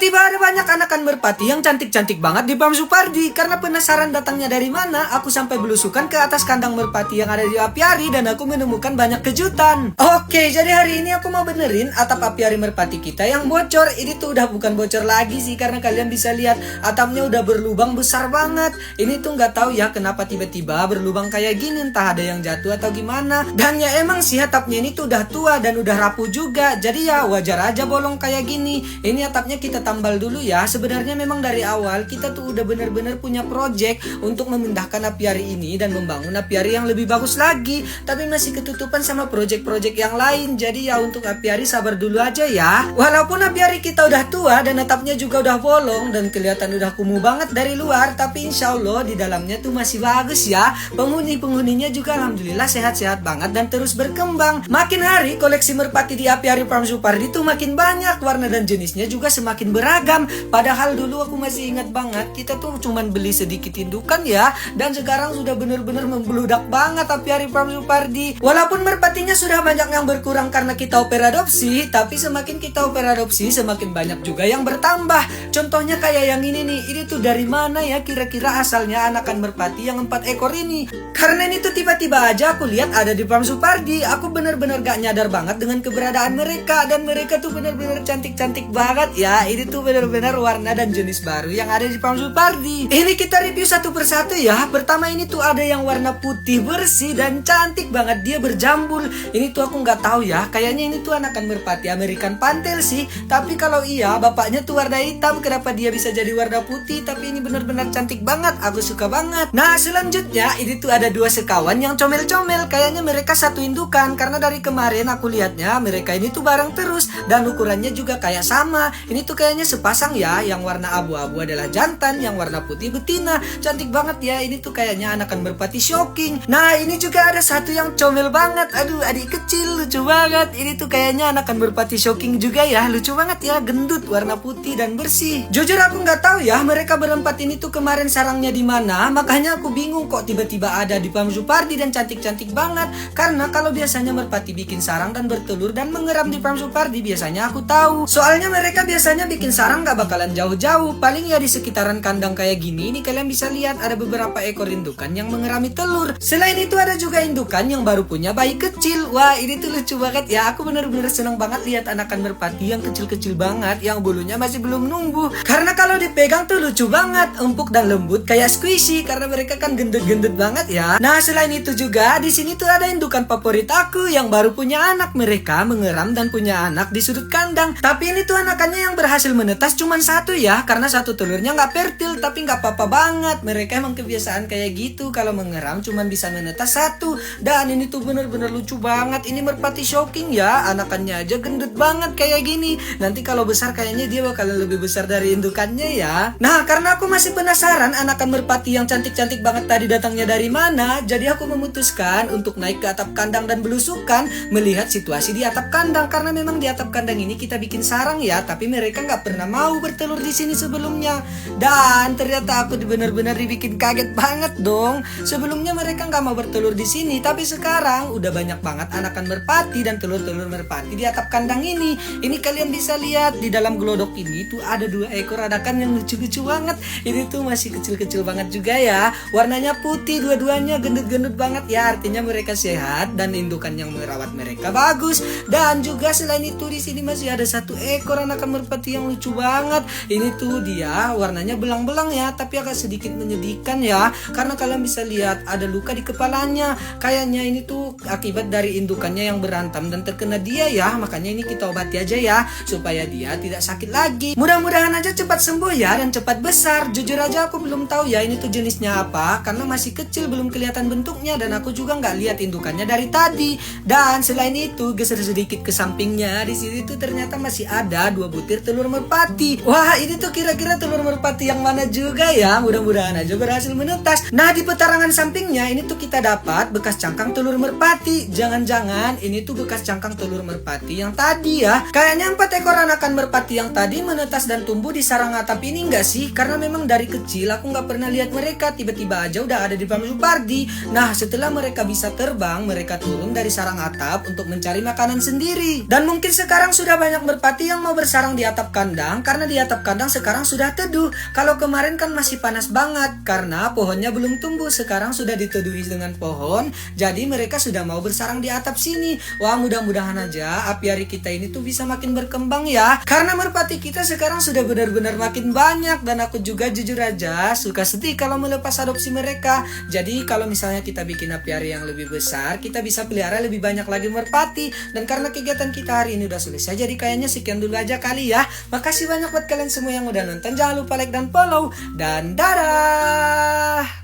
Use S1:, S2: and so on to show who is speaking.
S1: Tiba-tiba ada banyak anakan merpati yang cantik-cantik banget di Farm Supardi. Karena penasaran datangnya dari mana, aku sampai belusukan ke atas kandang merpati yang ada di apiari dan aku menemukan banyak kejutan. Oke, jadi hari ini aku mau benerin atap apiari merpati kita yang bocor. Ini tuh udah bukan bocor lagi sih, karena kalian bisa lihat atapnya udah berlubang besar banget. Ini tuh nggak tahu ya kenapa tiba-tiba berlubang kayak gini, entah ada yang jatuh atau gimana. Dan ya emang sih atapnya ini tuh udah tua dan udah rapuh juga. Jadi ya wajar aja bolong kayak gini. Ini atapnya kita tambal dulu ya. Sebenarnya memang dari awal kita tuh udah bener-bener punya project untuk memindahkan apiari ini dan membangun apiari yang lebih bagus lagi. Tapi masih ketutupan sama project-project yang lain. Jadi ya untuk apiari sabar dulu aja ya. Walaupun apiari kita udah tua dan atapnya juga udah bolong dan kelihatan udah kumuh banget dari luar, tapi insya Allah di dalamnya tuh masih bagus ya. Penghuni-penghuninya juga alhamdulillah sehat-sehat banget dan terus berkembang. Makin hari koleksi merpati di apiari Farm Supardi tuh makin banyak, warna dan jenisnya juga semakin beragam. Padahal dulu aku masih ingat banget kita tuh cuman beli sedikit indukan ya, dan sekarang sudah bener-bener membludak banget apiari Farm Supardi. Walaupun merpatinya sudah banyak yang berkurang karena kita oper adopsi, tapi semakin kita oper adopsi semakin banyak juga yang bertambah. Contohnya kayak yang ini nih, ini tuh dari mana ya kira-kira asalnya anakan merpati yang 4 ekor ini? Karena ini tuh tiba-tiba aja aku lihat ada di Farm Supardi. Aku bener-bener gak nyadar banget dengan keberadaan mereka, dan mereka tuh bener-bener cantik-cantik banget ya. Ini tuh bener-bener warna dan jenis baru yang ada di Farm Supardi. Ini kita review satu persatu ya. Pertama ini tuh ada yang warna putih bersih dan cantik banget, dia berjambul. Ini tuh aku nggak tahu ya, kayaknya ini tuh anakan merpati American Pantel sih. Tapi kalau iya bapaknya tuh warna hitam, kenapa dia bisa jadi warna putih? Tapi ini bener-bener cantik banget, aku suka banget. Nah selanjutnya ini tuh ada 2 sekawan yang comel-comel. Kayaknya mereka satu indukan, karena dari kemarin aku lihatnya mereka ini tuh bareng terus dan ukurannya juga kayak sama. Ini tuh kayaknya sepasang ya. Yang warna abu-abu adalah jantan, yang warna putih betina. Cantik banget ya, ini tuh kayaknya anakan merpati shocking. Nah ini juga ada satu yang comel banget. Aduh adik kecil lucu banget. Ini tuh kayaknya anakan merpati shocking juga ya. Lucu banget ya, gendut, warna putih dan bersih. Jujur aku nggak tahu ya mereka berempat ini tuh kemarin sarangnya di mana. Makanya aku bingung kok tiba-tiba ada di Farm Supardi dan cantik-cantik banget. Karena kalau biasanya merpati bikin sarang dan bertelur dan mengeram di Farm Supardi biasanya aku tahu. Soalnya mereka biasanya bikin sarang gak bakalan jauh-jauh. Paling ya di sekitaran kandang kayak gini. Ini kalian bisa lihat ada beberapa ekor indukan yang mengerami telur. Selain itu ada juga indukan yang baru punya bayi kecil. Wah ini tuh lucu banget ya. Aku bener-bener seneng banget lihat anakan merpati yang kecil-kecil banget, yang bulunya masih belum numbuh. Karena kalau dipegang tuh lucu banget, empuk dan lembut kayak squishy. Karena mereka kan gendut-gendut banget ya. Nah selain itu juga di sini tuh ada indukan favorit aku yang baru punya anak. Mereka mengeram dan punya anak di sudut kandang. Tapi ini tuh anakannya yang berhasil menetas cuma 1 ya, karena 1 telurnya nggak fertil. Tapi nggak apa-apa banget, mereka emang kebiasaan kayak gitu. Kalau mengeram cuma bisa menetas 1. Dan ini tuh bener-bener lucu banget. Ini merpati shocking ya, anakannya aja gendut banget kayak gini. Nanti kalau besar kayaknya dia bakalan lebih besar dari indukannya ya. Nah karena aku masih penasaran anakan merpati yang cantik-cantik banget tadi datangnya dari mana, jadi aku memutuskan untuk naik ke atap kandang dan belusukan melihat situasi di atap kandang. Karena memang di atap kandang ini kita bikin sarang ya, tapi mereka nggak pernah mau bertelur di sini sebelumnya. Dan ternyata aku benar-benar dibikin kaget banget dong. Sebelumnya mereka nggak mau bertelur di sini, tapi sekarang udah banyak banget anakan merpati dan telur-telur merpati di atap kandang ini. Ini kalian bisa lihat di dalam gelodok ini tuh ada 2 ekor anakan yang lucu-lucu banget. Ini tuh masih kecil-kecil banget juga ya. Warnanya putih, dua-duanya gendut-gendut banget ya. Artinya mereka sehat dan indukan yang merawat mereka bagus. Dan juga selain itu di sini masih ada 1 ekor anakan merpati yang lucu banget. Ini tuh dia warnanya belang-belang ya, tapi agak sedikit menyedihkan ya. Karena kalian bisa lihat ada luka di kepalanya. Kayaknya ini tuh akibat dari indukannya yang berantem dan terkena dia ya. Makanya ini kita obati aja ya, supaya dia tidak sakit lagi. Mudah-mudahan aja cepat sembuh ya dan cepat besar. Jujur aja aku belum tahu ya ini tuh jenisnya apa, karena masih kecil belum kelihatan bentuknya, dan aku juga nggak lihat indukannya dari tadi. Dan selain itu geser sedikit ke sampingnya, di sini tuh ternyata masih ada 2 butir telur merpati. Wah ini tuh kira-kira telur merpati yang mana juga ya. Mudah-mudahan aja berhasil menetas. Nah di petarangan sampingnya ini tuh kita dapat bekas cangkang telur merpati. Jangan-jangan ini tuh bekas cangkang telur merpati yang tadi ya. Kayaknya 4 ekor anakan merpati yang tadi menetas dan tumbuh di sarang atap ini enggak sih? Karena memang dari kecil aku nggak pernah lihat mereka, tiba-tiba aja udah ada di Farm Supardi. Nah setelah mereka bisa terbang, mereka turun dari sarang atap untuk mencari makanan sendiri. Dan mungkin sekarang sudah banyak merpati yang mau bersarang di atap kandang kandang karena di atap kandang sekarang sudah teduh. Kalau kemarin kan masih panas banget karena pohonnya belum tumbuh. Sekarang sudah diteduhi dengan pohon, jadi mereka sudah mau bersarang di atap sini. Wah, mudah-mudahan aja apiari kita ini tuh bisa makin berkembang ya. Karena merpati kita sekarang sudah benar-benar makin banyak dan aku juga jujur aja suka sedih kalau melepas adopsi mereka. Jadi kalau misalnya kita bikin apiari yang lebih besar, kita bisa pelihara lebih banyak lagi merpati. Dan karena kegiatan kita hari ini udah selesai, jadi kayaknya sekian dulu aja kali ya. Makasih banyak buat kalian semua yang udah nonton. Jangan lupa like dan follow. Dan dadah.